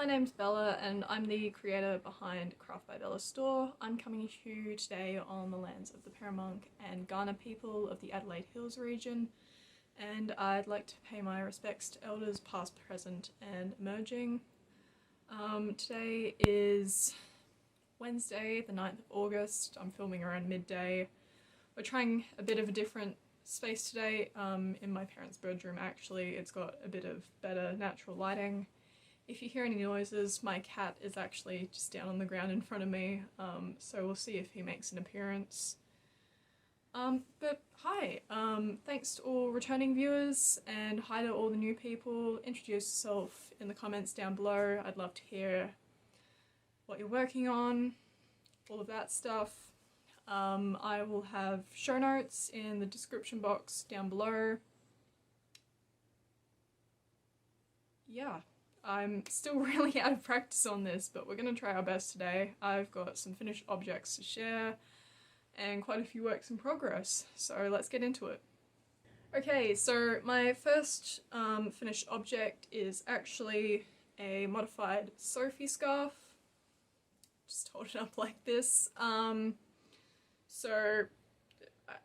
my name's Bella and I'm the creator behind Craft by Bella store. I'm coming to you today on the lands of the Paramonk and Kaurna people of the Adelaide Hills region, and I'd like to pay my respects to elders past, present and emerging. Today is Wednesday the 9th of August. I'm filming around midday. We're trying a bit of a different space today in my parents' bedroom actually. It's got a bit of better natural lighting. If you hear any noises, my cat is actually just down on the ground in front of me, so we'll see if he makes an appearance. But hi, thanks to all returning viewers and hi to all the new people. Introduce yourself in the comments down below. I'd love to hear what you're working on, all of that stuff. I will have show notes in the description box down below. Yeah. I'm still really out of practice on this, but we're going to try our best today. I've got some finished objects to share and quite a few works in progress, so let's get into it. Okay, so my first finished object is actually a modified Sophie Scarf. Just hold it up like this. So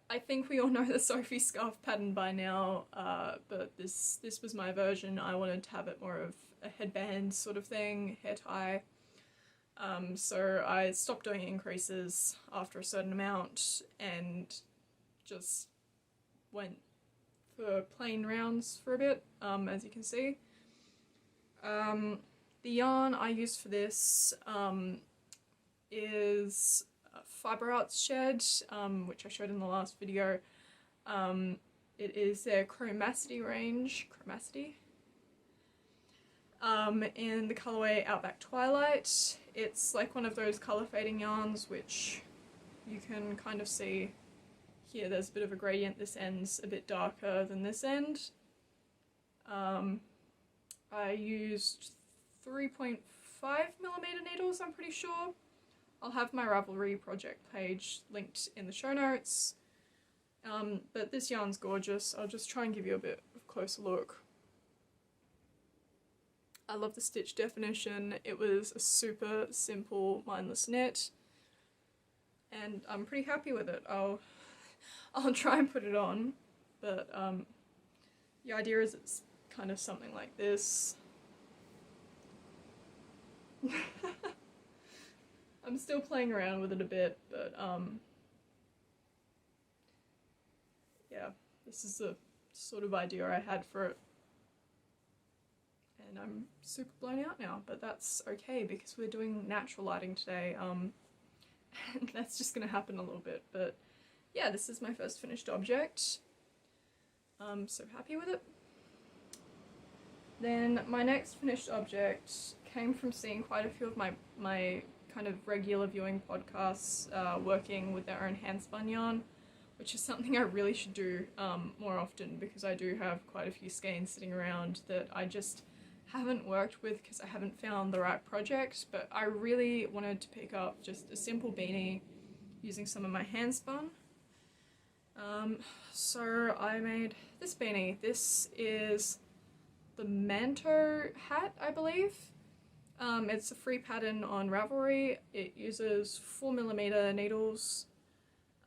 I think we all know the Sophie Scarf pattern by now, but this was my version. I wanted to have it more of a headband sort of thing, hair tie. So I stopped doing increases after a certain amount and just went for plain rounds for a bit, as you can see. The yarn I used for this is Fibre shed, which I showed in the last video. It is their Chromacity range, in the colourway Outback Twilight. It's like one of those colour fading yarns which you can kind of see here. There's a bit of a gradient. This end's a bit darker than this end. I used 3.5mm needles, I'm pretty sure. I'll have my Ravelry project page linked in the show notes. But this yarn's gorgeous. I'll just try and give you a bit of a closer look. I love the stitch definition. It was a super simple mindless knit and I'm pretty happy with it. I'll try and put it on, but the idea is it's kind of something like this. I'm still playing around with it a bit, but yeah, this is the sort of idea I had for it. And I'm super blown out now, but that's okay because we're doing natural lighting today, and that's just gonna happen a little bit. But yeah, this is my first finished object. I'm so happy with it. Then my next finished object came from seeing quite a few of my kind of regular viewing podcasts working with their own hand spun yarn, which is something I really should do more often because I do have quite a few skeins sitting around that I just haven't worked with because I haven't found the right project. But I really wanted to pick up just a simple beanie using some of my hand spun. So I made this beanie. This is the Manto hat, I believe. It's a free pattern on Ravelry. It uses 4mm needles.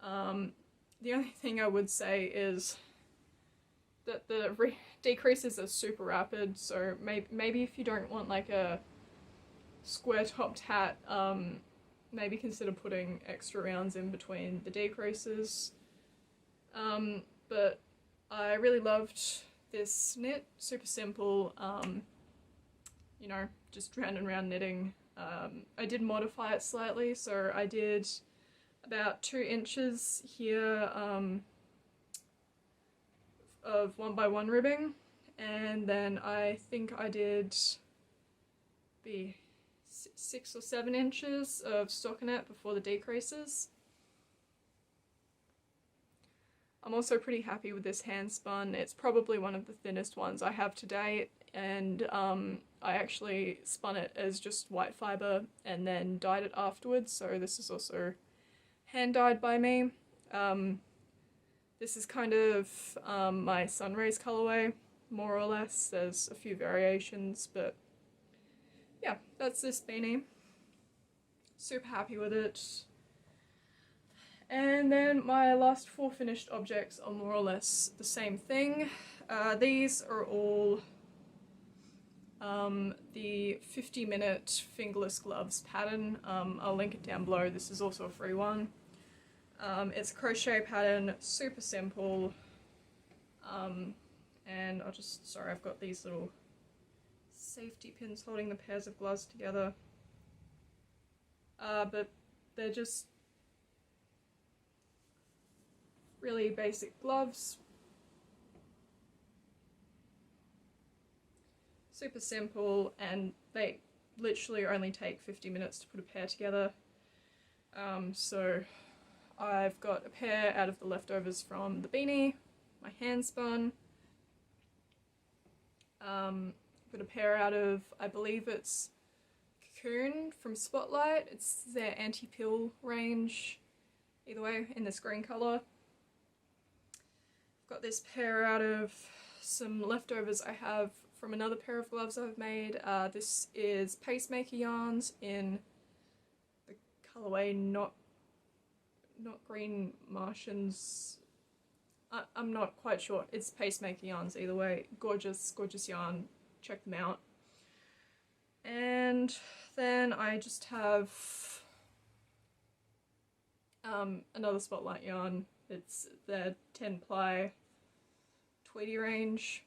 The only thing I would say is that the decreases are super rapid, so maybe if you don't want like a square topped hat, maybe consider putting extra rounds in between the decreases. But I really loved this knit, super simple, you know, just round and round knitting. I did modify it slightly, so I did about 2 inches here of 1x1 ribbing, and then I think I did 6 or 7 inches of stockinette before the decreases. I'm also pretty happy with this hand spun. It's probably one of the thinnest ones I have to date, and I actually spun it as just white fibre and then dyed it afterwards, so this is also hand dyed by me. This is kind of my Sunrays colourway, more or less. There's a few variations, but yeah, that's this beanie. Super happy with it. And then my last 4 finished objects are more or less the same thing. These are all the 50-minute fingerless gloves pattern. I'll link it down below. This is also a free one. It's a crochet pattern, super simple. And I'll just, sorry, I've got these little safety pins holding the pairs of gloves together. But they're just really basic gloves. Super simple, and they literally only take 50 minutes to put a pair together. So I've got a pair out of the leftovers from the beanie, my hand spun. Got a pair out of, I believe it's Cocoon from Spotlight. It's their anti-pill range, either way, in this green colour. Got this pair out of some leftovers I have from another pair of gloves I've made. This is Pacemaker yarns in the colourway not Green Martians. I'm not quite sure. It's Pacemaker yarns either way. Gorgeous, gorgeous yarn. Check them out. And then I just have another Spotlight yarn. It's the 10 ply Tweedy range.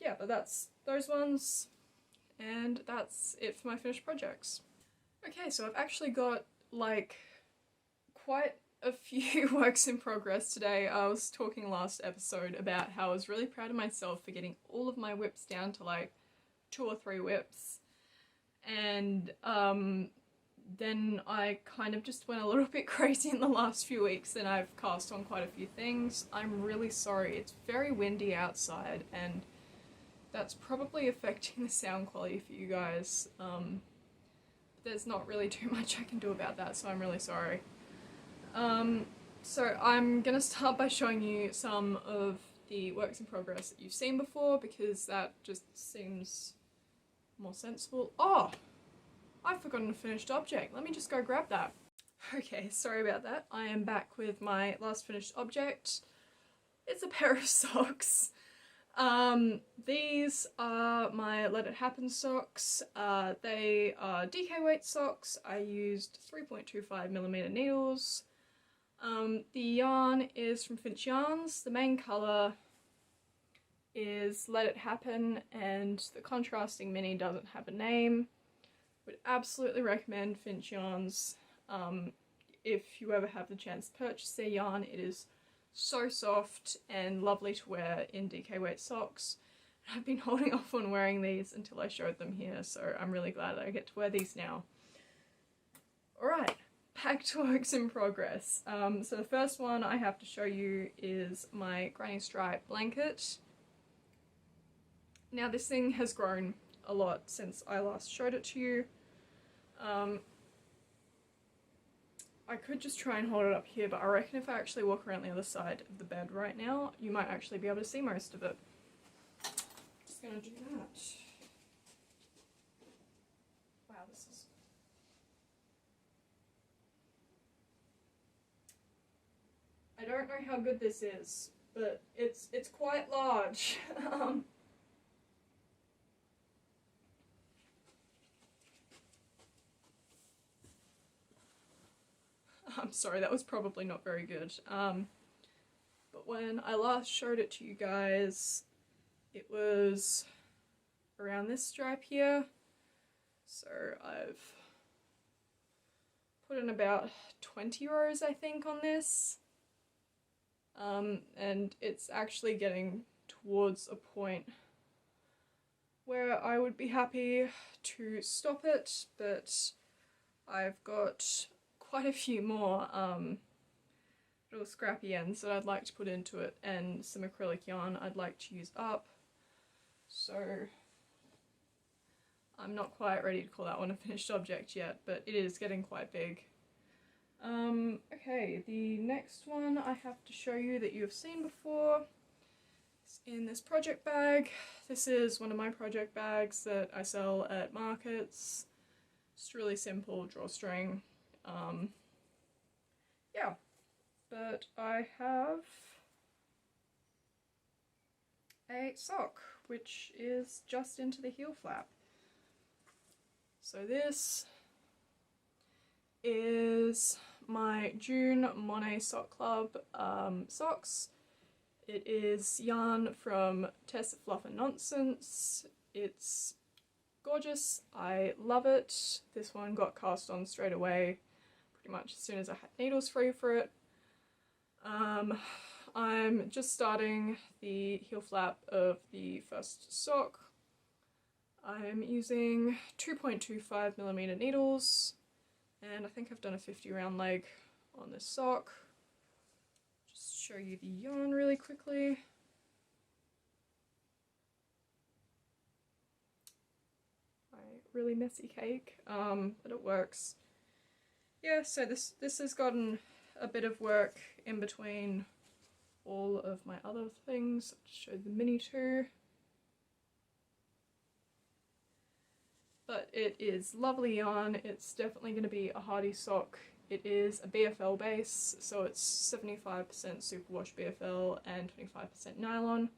Yeah, but that's those ones, and that's it for my finished projects. Okay, so I've actually got like quite a few works in progress today. I was talking last episode about how I was really proud of myself for getting all of my whips down to like 2 or 3 whips, and then I kind of just went a little bit crazy in the last few weeks and I've cast on quite a few things. I'm really sorry. It's very windy outside and that's probably affecting the sound quality for you guys. There's not really too much I can do about that, so I'm really sorry. So I'm gonna start by showing you some of the works in progress that you've seen before, because that just seems more sensible. Oh! I've forgotten a finished object. Let me just go grab that. Okay, sorry about that. I am back with my last finished object. It's a pair of socks. These are my Let It Happen socks. They are DK weight socks. I used 3.25mm needles. The yarn is from Finch yarns. The main colour is Let It Happen, and the contrasting mini doesn't have a name. Would absolutely recommend Finch yarns. If you ever have the chance to purchase their yarn, it is so soft and lovely to wear in DK weight socks. I've been holding off on wearing these until I showed them here, so I'm really glad that I get to wear these now. Alright, back to works in progress. So the first one I have to show you is my granny stripe blanket. Now this thing has grown a lot since I last showed it to you. I could just try and hold it up here, but I reckon if I actually walk around the other side of the bed right now, you might actually be able to see most of it. Just gonna do that. Wow, this is... I don't know how good this is, but it's quite large. I'm sorry, that was probably not very good. But when I last showed it to you guys, it was around this stripe here. So I've put in about 20 rows, I think, on this. And it's actually getting towards a point where I would be happy to stop it, but I've got quite a few more little scrappy ends that I'd like to put into it, and some acrylic yarn I'd like to use up. So I'm not quite ready to call that one a finished object yet, but it is getting quite big. Okay, the next one I have to show you that you have seen before is in this project bag. This is one of my project bags that I sell at markets. Just really simple drawstring. Yeah, but I have a sock which is just into the heel flap. So this is my June Monet Sock Club socks. It is yarn from Tess at Fluff and Nonsense. It's gorgeous. I love it. This one got cast on straight away, pretty much as soon as I had needles free for it. I'm just starting the heel flap of the first sock. I'm using 2.25mm needles, and I think I've done a 50 round leg on this sock. Just show you the yarn really quickly. My really messy cake, but it works. Yeah, so this has gotten a bit of work in between all of my other things. I'll just show the mini too. But it is lovely yarn. It's definitely going to be a hardy sock. It is a BFL base, so it's 75% superwash BFL and 25% nylon.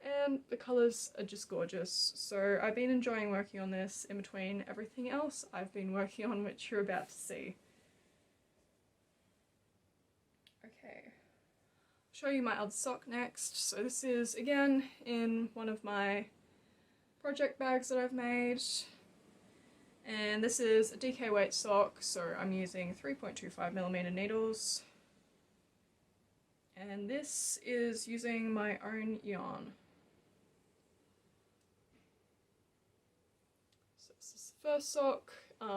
And the colours are just gorgeous. So I've been enjoying working on this in between everything else I've been working on, which you're about to see. Okay, I'll show you my other sock next. So this is again in one of my project bags that I've made, and this is a DK weight sock, so I'm using 3.25mm needles, and this is using my own yarn. So this is the first sock.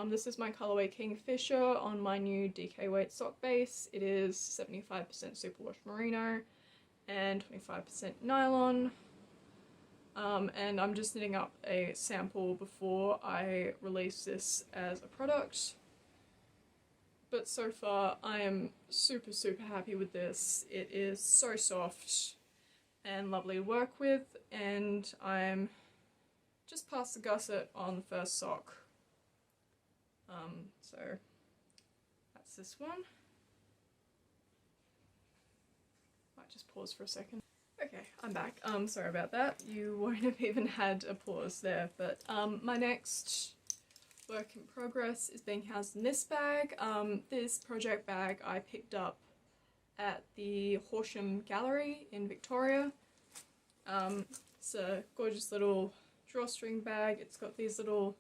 This is my colorway Kingfisher on my new DK weight sock base. It is 75% superwash merino and 25% nylon. And I'm just knitting up a sample before I release this as a product. But so far I am super happy with this. It is so soft and lovely to work with, and I'm just past the gusset on the first sock. So that's this one. Might just pause for a second. Okay, I'm back. Sorry about that. You won't have even had a pause there, but my next work in progress is being housed in this bag. This project bag I picked up at the Horsham Gallery in Victoria. It's a gorgeous little drawstring bag. It's got these little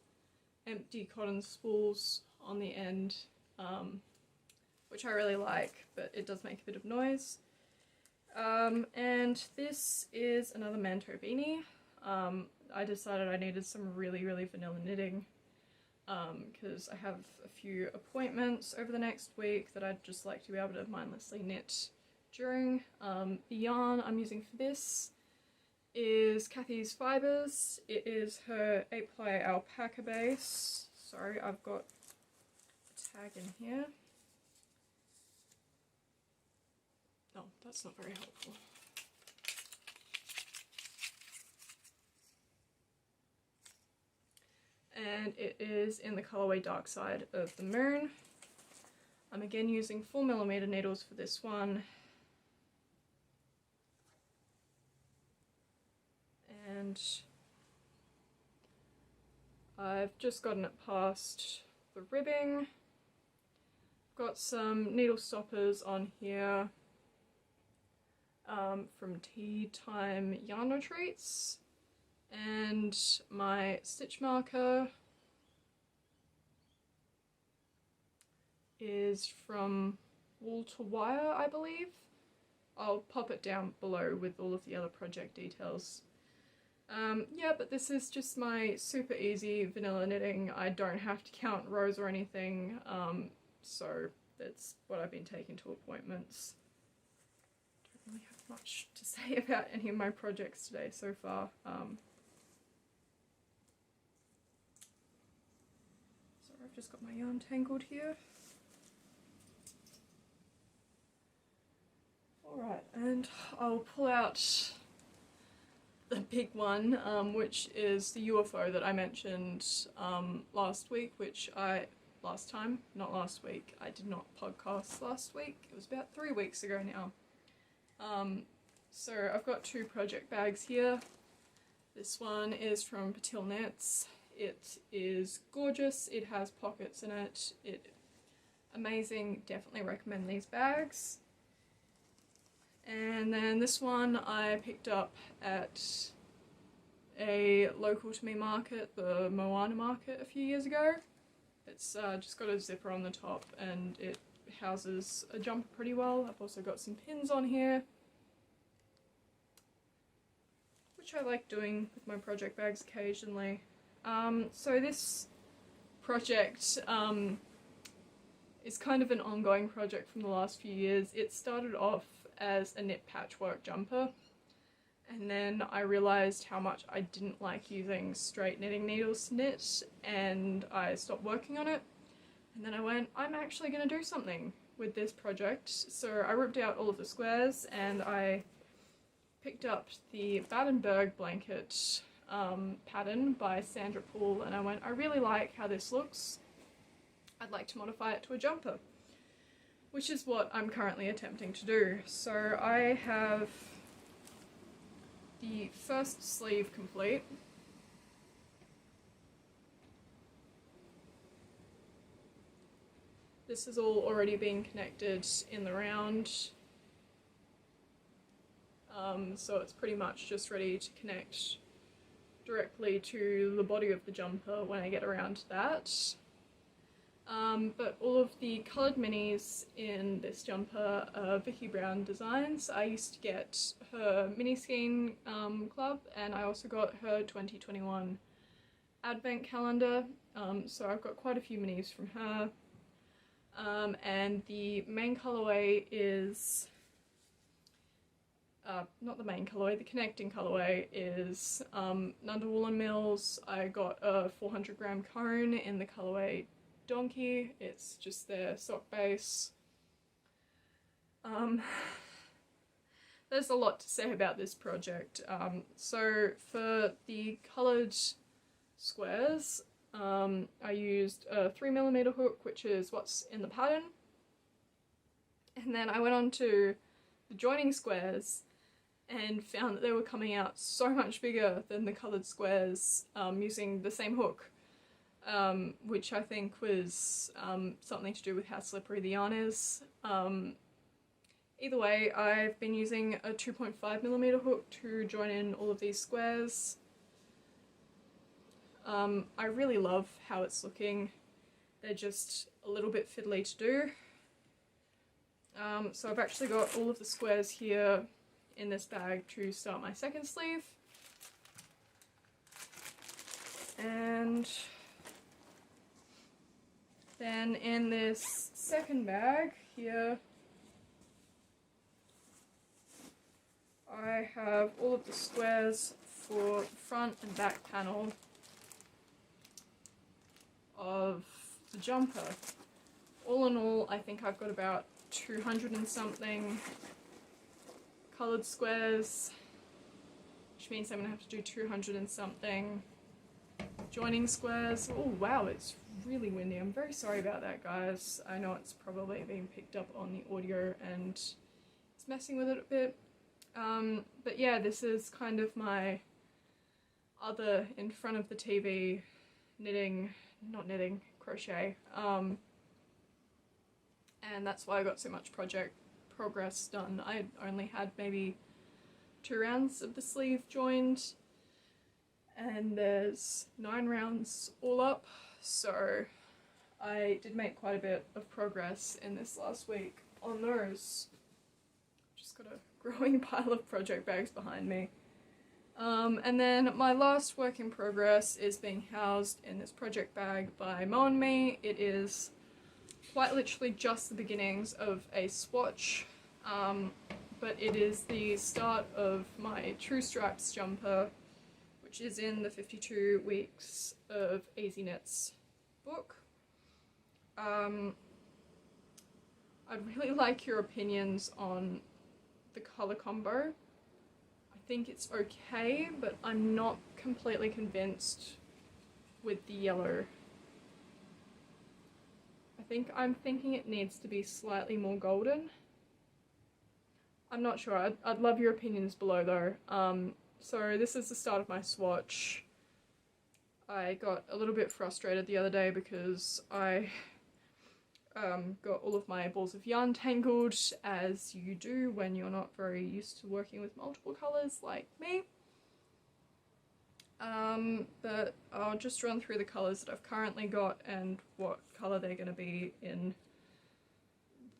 empty cotton spools on the end, which I really like, but it does make a bit of noise. And this is another Manto beanie. I decided I needed some really vanilla knitting, because I have a few appointments over the next week that I'd just like to be able to mindlessly knit during. The yarn I'm using for this is Kathy's Fibres. It is her 8-ply alpaca base. Sorry, I've got a tag in here. No, that's not very helpful. And it is in the colorway Dark Side of the Moon. I'm again using 4mm needles for this one. And I've just gotten it past the ribbing. Got some needle stoppers on here from Tea Time Yarn Retreats, and my stitch marker is from Wool to Wire, I believe. I'll pop it down below with all of the other project details. Yeah, but this is just my super easy vanilla knitting. I don't have to count rows or anything, so that's what I've been taking to appointments. Don't really have much to say about any of my projects today so far. Sorry, I've just got my yarn tangled here. Alright, and I'll pull out the big one, which is the UFO that I mentioned last week, not last week, I did not podcast last week, it was about 3 weeks ago now. So I've got two project bags here. This one is from Patil Knits. It is gorgeous, it has pockets in it, amazing, definitely recommend these bags. And then this one I picked up at a local to me market, the Moana market, a few years ago. It's just got a zipper on the top and it houses a jumper pretty well. I've also got some pins on here, which I like doing with my project bags occasionally. So this project is kind of an ongoing project from the last few years. It started off as a knit patchwork jumper, and then I realised how much I didn't like using straight knitting needles to knit, and I stopped working on it. And then I went, I'm actually going to do something with this project. So I ripped out all of the squares and I picked up the Battenberg blanket pattern by Sandra Poole, and I went, I really like how this looks. I'd like to modify it to a jumper, which is what I'm currently attempting to do. So I have the first sleeve complete. This has all already been connected in the round, so it's pretty much just ready to connect directly to the body of the jumper when I get around to that. But all of the coloured minis in this jumper are Vicky Brown designs. I used to get her mini skein club, and I also got her 2021 advent calendar, so I've got quite a few minis from her. And the main colourway is, not the main colourway, the connecting colourway is Nunda Woolen Mills. I got a 400 gram cone in the colourway Donkey. It's just their sock base. There's a lot to say about this project. So for the coloured squares, I used a 3mm hook, which is what's in the pattern. And then I went on to the joining squares and found that they were coming out so much bigger than the coloured squares using the same hook. Which I think was something to do with how slippery the yarn is. Either way, I've been using a 2.5mm hook to join in all of these squares. I really love how it's looking. They're just a little bit fiddly to do. So I've actually got all of the squares here in this bag to start my second sleeve. And then in this second bag here, I have all of the squares for the front and back panel of the jumper. All in all, I think I've got about 200 and something coloured squares, which means I'm going to have to do 200 and something joining squares. Oh wow, it's really windy. I'm very sorry about that, guys. I know it's probably being picked up on the audio and it's messing with it a bit. But yeah, this is kind of my other in front of the TV crochet. And that's why I got so much project progress done. I only had maybe 2 rounds of the sleeve joined, and there's 9 rounds all up, so I did make quite a bit of progress in this last week on those. Just got a growing pile of project bags behind me. And then my last work in progress is being housed in this project bag by Mo and Me. It is quite literally just the beginnings of a swatch, but it is the start of my True Stripes jumper, which is in the 52 Weeks of Easy Knits book. I'd really like your opinions on the colour combo. I think it's okay, but I'm not completely convinced with the yellow. I'm thinking it needs to be slightly more golden. I'm not sure. I'd love your opinions below though. So this is the start of my swatch. I got a little bit frustrated the other day because I got all of my balls of yarn tangled, as you do when you're not very used to working with multiple colours like me. But I'll just run through the colours that I've currently got and what colour they're going to be in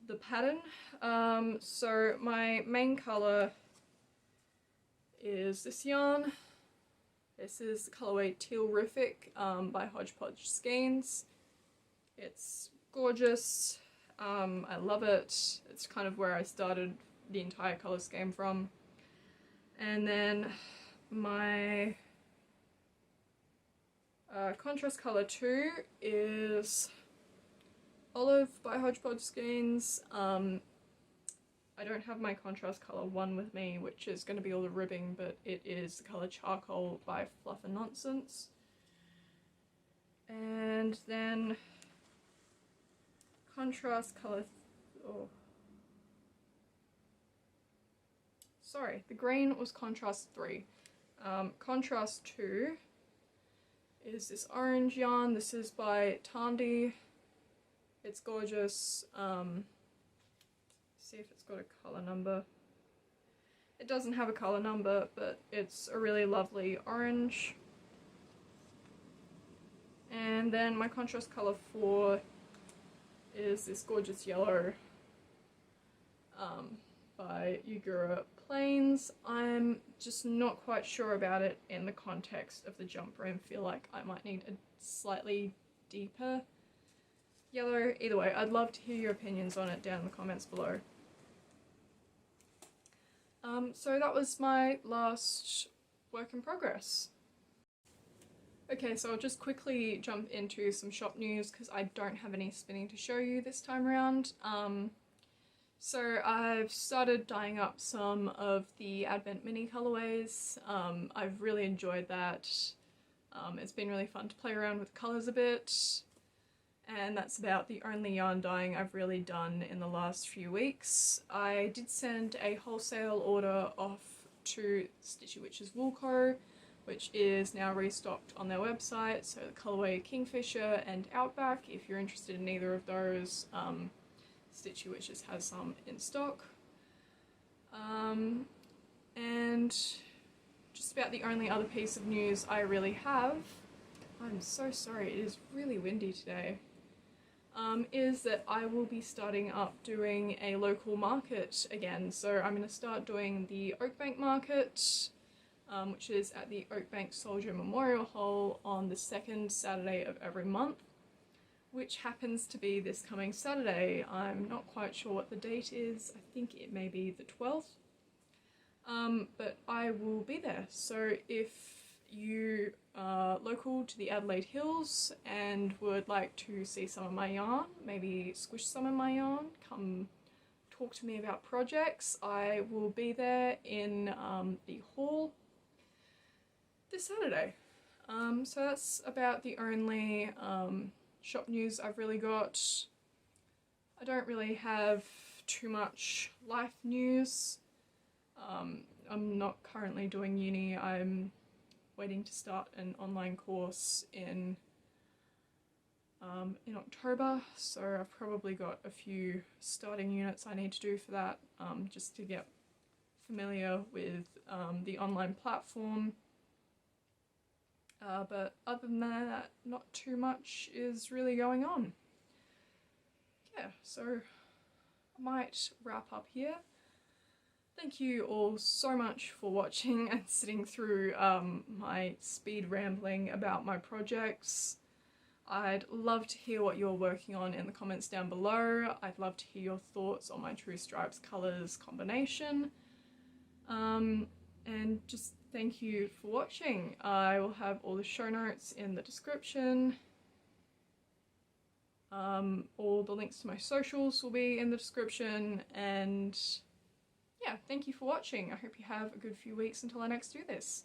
the pattern. So my main colour is this yarn. This is the colourway Tealrific by Hodgepodge Skeins. It's gorgeous. I love it. It's kind of where I started the entire colour scheme from. And then my contrast colour 2 is Olive by Hodgepodge Skeins. I don't have my contrast colour 1 with me, which is going to be all the ribbing, but it is the colour Charcoal by Fluff and Nonsense. And then contrast colour, sorry, the green was contrast 3. Contrast 2 is this orange yarn. This is by Tandy. It's gorgeous. See if it's got a colour number. It doesn't have a colour number, but it's a really lovely orange. And then my contrast colour 4 is this gorgeous yellow by Giogio Plains. I'm just not quite sure about it in the context of the jumper and feel like I might need a slightly deeper yellow. Either way, I'd love to hear your opinions on it down in the comments below. So that was my last work in progress. Okay, so I'll just quickly jump into some shop news because I don't have any spinning to show you this time around. So I've started dyeing up some of the Advent mini colorways. I've really enjoyed that. It's been really fun to play around with colours a bit. And that's about the only yarn dyeing I've really done in the last few weeks. I did send a wholesale order off to Stitchy Witch's Wool Co, which is now restocked on their website. So the colourway Kingfisher and Outback, if you're interested in either of those, Stitchy Witches has some in stock. And just about the only other piece of news I really have, I'm so sorry, it is really windy today, is that I will be starting up doing a local market again. So I'm going to start doing the Oakbank Market, which is at the Oakbank Soldier Memorial Hall on the second Saturday of every month, which happens to be this coming Saturday. I'm not quite sure what the date is. I think it may be the 12th. But I will be there. So if you are local to the Adelaide Hills and would like to see some of my yarn, maybe squish some of my yarn, come talk to me about projects, I will be there in the hall this Saturday. So that's about the only shop news I've really got. I don't really have too much life news. I'm not currently doing uni. I'm waiting to start an online course in October, so I've probably got a few starting units I need to do for that, just to get familiar with the online platform. But other than that, not too much is really going on. Yeah, so I might wrap up here. Thank you all so much for watching and sitting through my speed rambling about my projects. I'd love to hear what you're working on in the comments down below. I'd love to hear your thoughts on my True Stripes colours combination. And just thank you for watching. I will have all the show notes in the description. All the links to my socials will be in the description, and yeah, thank you for watching. I hope you have a good few weeks until I next do this.